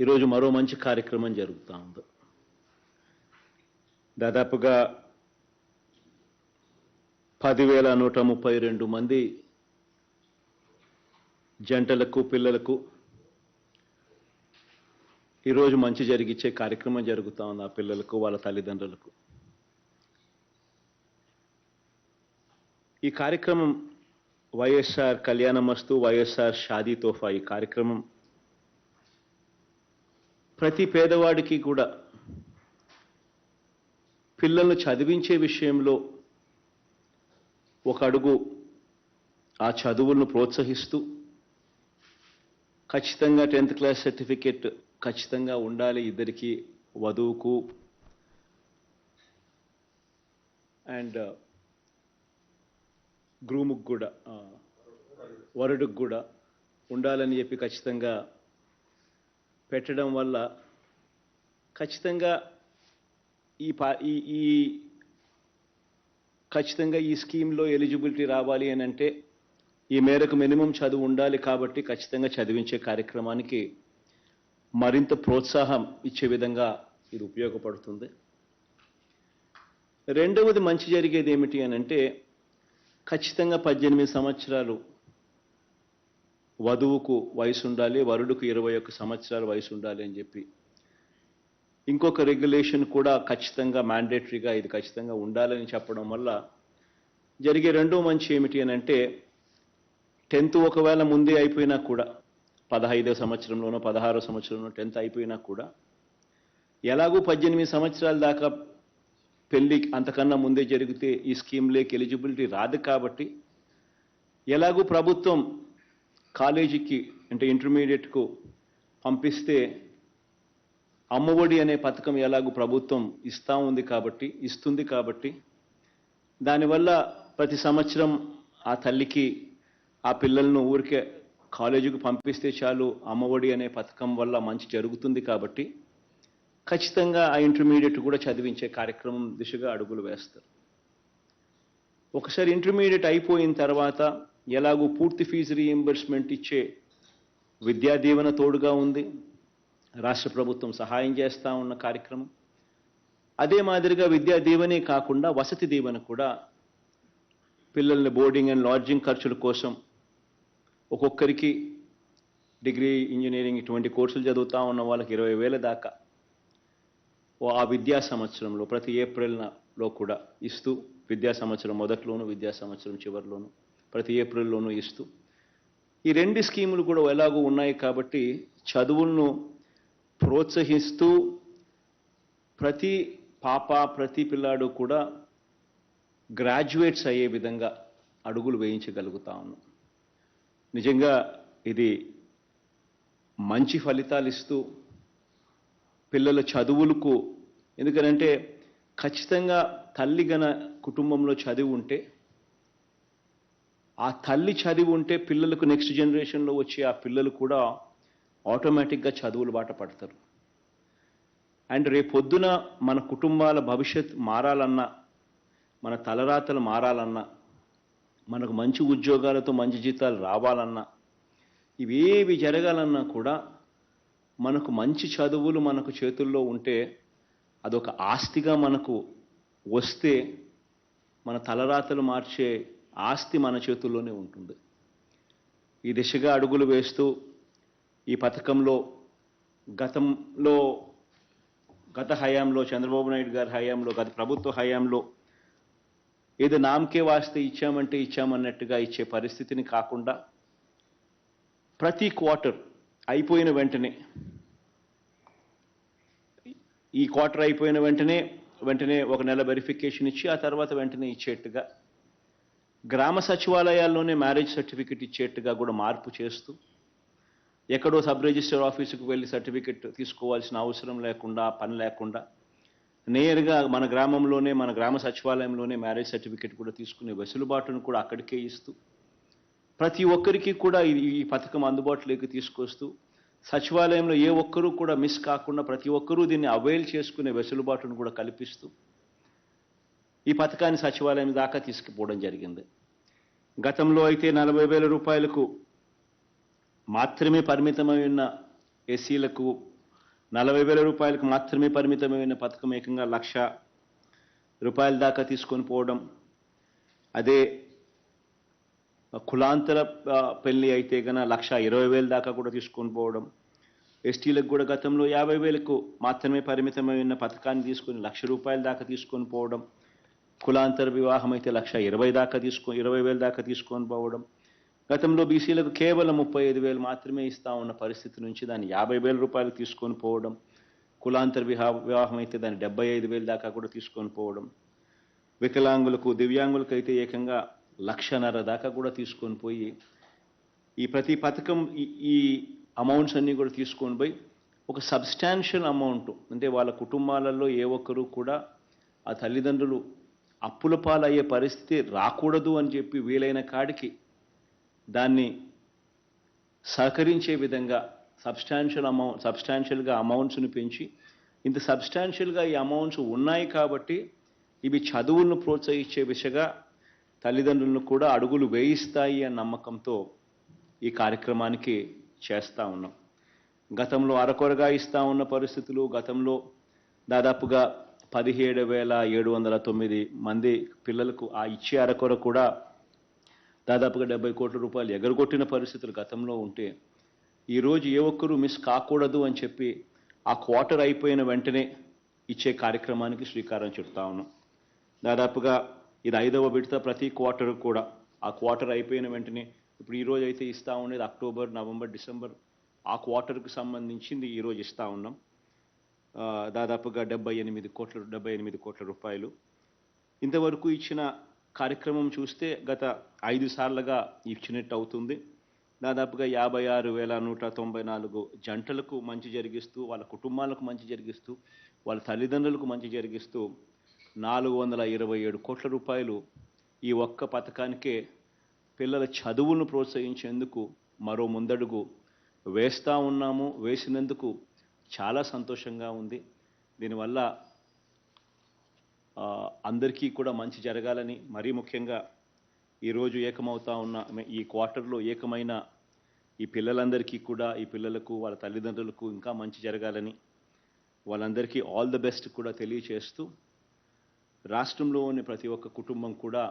ఈరోజు మరో మంచి కార్యక్రమం జరుగుతూ ఉంది. దాదాపుగా 10,132 మంది జంటలకు పిల్లలకు ఈరోజు మంచి జరిగించే కార్యక్రమం జరుగుతూ ఉంది. ఆ పిల్లలకు వాళ్ళ తల్లిదండ్రులకు ఈ కార్యక్రమం వైఎస్ఆర్ కళ్యాణమస్తు, వైఎస్ఆర్ షాదీ తోఫా. ఈ కార్యక్రమం ప్రతి పేదవాడికి కూడా పిల్లలను చదివించే విషయంలో ఒక అడుగు ఆ చదువులను ప్రోత్సహిస్తూ ఖచ్చితంగా 10th క్లాస్ సర్టిఫికెట్ ఖచ్చితంగా ఉండాలి ఇద్దరికి, వధువుకు అండ్ గ్రూముకు కూడా, వరుడుకు కూడా ఉండాలని చెప్పి ఖచ్చితంగా పెట్టడం వల్ల ఖచ్చితంగా ఖచ్చితంగా ఈ స్కీమ్లో ఎలిజిబిలిటీ రావాలి అని అంటే ఈ మేరకు మినిమం చదువు ఉండాలి. కాబట్టి ఖచ్చితంగా చదివించే కార్యక్రమానికి మరింత ప్రోత్సాహం ఇచ్చే విధంగా ఇది ఉపయోగపడుతుంది. రెండవది మంచి జరిగేది ఏమిటి అని అంటే ఖచ్చితంగా 18 సంవత్సరాలు వధువుకు వయసు ఉండాలి, వరుడుకు 21 సంవత్సరాల వయసు ఉండాలి అని చెప్పి ఇంకొక రెగ్యులేషన్ కూడా ఖచ్చితంగా మ్యాండేటరీగా ఇది ఖచ్చితంగా ఉండాలని చెప్పడం వల్ల జరిగే రెండో మంచి ఏమిటి అని అంటే 10th ఒకవేళ ముందే అయిపోయినా కూడా 15వ సంవత్సరంలోనో 16వ సంవత్సరంలో 10th అయిపోయినా కూడా ఎలాగూ 18 సంవత్సరాల దాకా పెళ్లి అంతకన్నా ముందే జరిగితే ఈ స్కీమ్లోకి ఎలిజిబిలిటీ రాదు. కాబట్టి ఎలాగూ ప్రభుత్వం కాలేజీకి అంటే ఇంటర్మీడియట్కు పంపిస్తే అమ్మఒడి అనే పథకం ఎలాగూ ప్రభుత్వం ఇస్తుంది కాబట్టి దానివల్ల ప్రతి సంవత్సరం ఆ తల్లికి ఆ పిల్లలను ఊరికే కాలేజీకి పంపిస్తే చాలు, అమ్మఒడి అనే పథకం వల్ల మంచి జరుగుతుంది. కాబట్టి ఖచ్చితంగా ఆ ఇంటర్మీడియట్ కూడా చదివించే కార్యక్రమం దిశగా అడుగులు వేస్తారు. ఒకసారి ఇంటర్మీడియట్ అయిపోయిన తర్వాత ఎలాగూ పూర్తి ఫీజు రీయింబర్స్మెంట్ ఇచ్చే విద్యా దీవెన తోడుగా ఉంది, రాష్ట్ర ప్రభుత్వం సహాయం చేస్తూ ఉన్న కార్యక్రమం. అదే మాదిరిగా విద్యా దీవెనే కాకుండా వసతి దీవెన కూడా పిల్లల్ని బోర్డింగ్ అండ్ లాడ్జింగ్ ఖర్చుల కోసం ఒక్కొక్కరికి డిగ్రీ, ఇంజనీరింగ్ ఇటువంటి కోర్సులు చదువుతూ ఉన్న వాళ్ళకి 20,000 దాకా ఆ విద్యా సంవత్సరంలో ప్రతి ఏప్రిల్లో కూడా ఇస్తూ, విద్యా సంవత్సరం మొదట్లోనూ విద్యా సంవత్సరం చివరిలోనూ ప్రతి ఏప్రిల్లోనూ ఇస్తూ ఈ రెండు స్కీములు కూడా ఎలాగూ ఉన్నాయి. కాబట్టి చదువులను ప్రోత్సహిస్తూ ప్రతి పాప ప్రతి పిల్లాడు కూడా గ్రాడ్యుయేట్స్ అయ్యే విధంగా అడుగులు వేయించగలుగుతా ఉన్నాం. నిజంగా ఇది మంచి ఫలితాలు ఇస్తూ పిల్లల చదువులకు, ఎందుకనంటే ఖచ్చితంగా తల్లి గన కుటుంబంలో చదివి ఉంటే, ఆ తల్లి చదివి ఉంటే పిల్లలకు నెక్స్ట్ జనరేషన్లో వచ్చే ఆ పిల్లలు కూడా ఆటోమేటిక్గా చదువులు బాట పడతారు. అండ్ రేపొద్దున మన కుటుంబాల భవిష్యత్ మారాలన్నా, మన తలరాతలు మారాలన్నా, మనకు మంచి ఉద్యోగాలతో మంచి జీతాలు రావాలన్నా, ఇవేవి జరగాలన్నా కూడా మనకు మంచి చదువులు మనకు చేతుల్లో ఉంటే అదొక ఆస్తిగా మనకు వస్తే మన తలరాతలు మార్చే ఆస్తి మన చేతుల్లోనే ఉంటుంది. ఈ దిశగా అడుగులు వేస్తూ ఈ పథకంలో గత హయాంలో చంద్రబాబు నాయుడు గారి హయాంలో, గత ప్రభుత్వ హయాంలో ఏదో నామకే వాస్తే ఇచ్చామంటే ఇచ్చామన్నట్టుగా ఇచ్చే పరిస్థితిని కాకుండా ప్రతి క్వార్టర్ అయిపోయిన వెంటనే, ఈ క్వార్టర్ అయిపోయిన వెంటనే ఒక నెల వెరిఫికేషన్ ఇచ్చి ఆ తర్వాత వెంటనే ఇచ్చేట్టుగా, గ్రామ సచివాలయాల్లోనే మ్యారేజ్ సర్టిఫికెట్ ఇచ్చేట్టుగా కూడా మార్పు చేస్తూ, ఎక్కడో సబ్ రిజిస్టర్ ఆఫీసుకు వెళ్ళి సర్టిఫికెట్ తీసుకోవాల్సిన అవసరం లేకుండా, పని లేకుండా నేరుగా మన గ్రామంలోనే, మన గ్రామ సచివాలయంలోనే మ్యారేజ్ సర్టిఫికెట్ కూడా తీసుకునే వెసులుబాటును కూడా అక్కడికే ఇస్తూ ప్రతి ఒక్కరికి కూడా ఈ పథకం అందుబాటులోకి తీసుకొస్తూ సచివాలయంలో ఏ ఒక్కరూ కూడా మిస్ కాకుండా ప్రతి ఒక్కరూ దీన్ని అవైల్ చేసుకునే వెసులుబాటును కూడా కల్పిస్తూ ఈ పథకాన్ని సచివాలయం దాకా తీసుకుపోవడం జరిగింది. గతంలో అయితే 40,000 రూపాయలకు మాత్రమే పరిమితమై ఉన్న ఎస్సీలకు 40,000 రూపాయలకు మాత్రమే పరిమితమైన పథకం ఏకంగా 1,00,000 రూపాయల దాకా తీసుకొని పోవడం. అదే కులాంతర పెళ్లి అయితే గన 1,20,000 దాకా కూడా తీసుకొని పోవడం. ఎస్టీలకు కూడా గతంలో 50,000కు మాత్రమే పరిమితమైన పథకాన్ని తీసుకొని 1,00,000 రూపాయల దాకా తీసుకొని పోవడం. కులాంతర వివాహం అయితే 1,20,000 దాకా 20,000 దాకా తీసుకొని పోవడం. గతంలో బీసీలకు కేవలం 35,000 మాత్రమే ఇస్తా ఉన్న పరిస్థితి నుంచి దాన్ని 50,000 రూపాయలు తీసుకొని పోవడం. కులాంతర వివాహం అయితే దాన్ని 75,000 దాకా కూడా తీసుకొని పోవడం. వికలాంగులకు దివ్యాంగులకు అయితే ఏకంగా 1,50,000 దాకా కూడా తీసుకొని పోయి ఈ ప్రతి పథకం ఈ అమౌంట్స్ అన్నీ కూడా తీసుకొని పోయి ఒక సబ్స్టాన్షియల్ అమౌంట్, అంటే వాళ్ళ కుటుంబాలలో ఏ ఒక్కరూ కూడా ఆ తల్లిదండ్రులు అప్పుల పాలయ్యే పరిస్థితి రాకూడదు అని చెప్పి వీలైన దాన్ని సహకరించే విధంగా సబ్స్టాన్షియల్గా అమౌంట్స్ని పెంచి, ఇంత సబ్స్టాన్షియల్గా ఈ అమౌంట్స్ ఉన్నాయి కాబట్టి ఇవి చదువులను ప్రోత్సహించే దిశగా తల్లిదండ్రులను కూడా అడుగులు వేయిస్తాయి అన్న నమ్మకంతో ఈ కార్యక్రమానికి చేస్తూ ఉన్నాం. గతంలో అరకొరగా ఇస్తూ ఉన్న పరిస్థితులు, గతంలో దాదాపుగా 17,709 మంది పిల్లలకు ఆ ఇచ్చే అరకొర కూడా దాదాపుగా 70 కోట్ల రూపాయలు ఎగరగొట్టిన పరిస్థితులు గతంలో ఉంటే, ఈరోజు ఏ ఒక్కరూ మిస్ కాకూడదు అని చెప్పి ఆ క్వార్టర్ అయిపోయిన వెంటనే ఇచ్చే కార్యక్రమానికి శ్రీకారం చుడతా ఉన్నాం. దాదాపుగా ఇది 5వ విడత. ప్రతి క్వార్టర్ కూడా ఆ క్వార్టర్ అయిపోయిన వెంటనే, ఇప్పుడు ఈరోజు అయితే ఇస్తూ ఉండేది అక్టోబర్, నవంబర్, డిసెంబర్, ఆ క్వార్టర్కు సంబంధించింది ఈరోజు ఇస్తూ ఉన్నాం. దాదాపుగా 78 కోట్ల రూపాయలు. ఇంతవరకు ఇచ్చిన కార్యక్రమం చూస్తే గత 5 సార్లుగా ఇచ్చినట్టు అవుతుంది. దాదాపుగా 56,194 జంటలకు మంచి జరిగిస్తూ, వాళ్ళ కుటుంబాలకు మంచి జరిగిస్తూ, వాళ్ళ తల్లిదండ్రులకు మంచి జరిగిస్తూ 427 కోట్ల రూపాయలు ఈ ఒక్క పథకానికే పిల్లల చదువులను ప్రోత్సహించేందుకు మరో ముందడుగు వేస్తూ ఉన్నాము. వేసినందుకు చాలా సంతోషంగా ఉంది. దీనివల్ల అందరికీ కూడా మంచి జరగాలని, మరీ ముఖ్యంగా ఈరోజు ఏకమవుతా ఉన్న ఈ క్వార్టర్లో ఏకమైన ఈ పిల్లలందరికీ కూడా, ఈ పిల్లలకు వాళ్ళ తల్లిదండ్రులకు ఇంకా మంచి జరగాలని, వాళ్ళందరికీ ఆల్ ది బెస్ట్ కూడా తెలియచేస్తూ, రాష్ట్రంలో ఉన్న ప్రతి ఒక్క కుటుంబం కూడా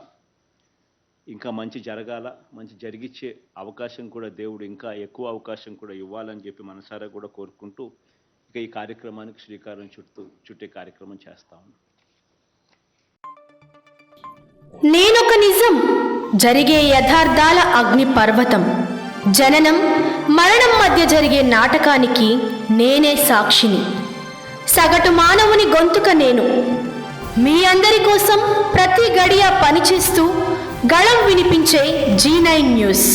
ఇంకా మంచి జరగాల, మంచి జరిగిచ్చే అవకాశం కూడా దేవుడు ఇంకా ఎక్కువ అవకాశం కూడా ఇవ్వాలని చెప్పి మనసారా కూడా కోరుకుంటూ ఇక ఈ కార్యక్రమానికి శ్రీకారం చుట్టే కార్యక్రమం చేస్తా ఉన్నాం. నేనొక నిజం, జరిగే యథార్థాల అగ్ని పర్వతం, జననం మరణం మధ్య జరిగే నాటకానికి నేనే సాక్షిని. సగటు మానవుని గొంతుక నేను. మీ అందరి కోసం ప్రతి గడియ పనిచేస్తూ గళం వినిపించే G9 న్యూస్.